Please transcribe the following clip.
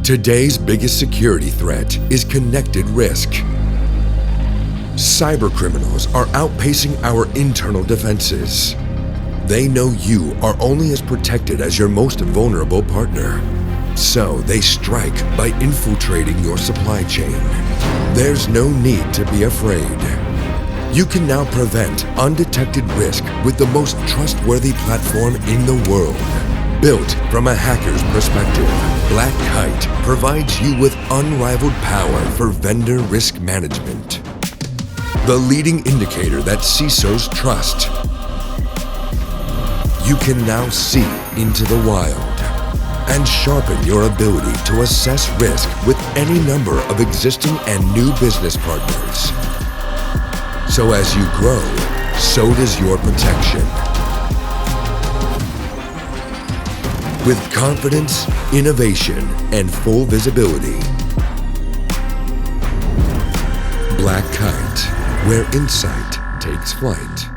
Today's biggest security threat is connected risk. Cybercriminals are outpacing our internal defenses. They know you are only as protected as your most vulnerable partner. So they strike by infiltrating your supply chain. There's no need to be afraid. You can now prevent undetected risk with the most trustworthy platform in the world. Built from a hacker's perspective, Black Kite provides you with unrivaled power for vendor risk management. The leading indicator that CISOs trust. You can now see into the wild and sharpen your ability to assess risk with any number of existing and new business partners. So as you grow, so does your protection. With confidence, innovation, and full visibility. Black Kite, where insight takes flight.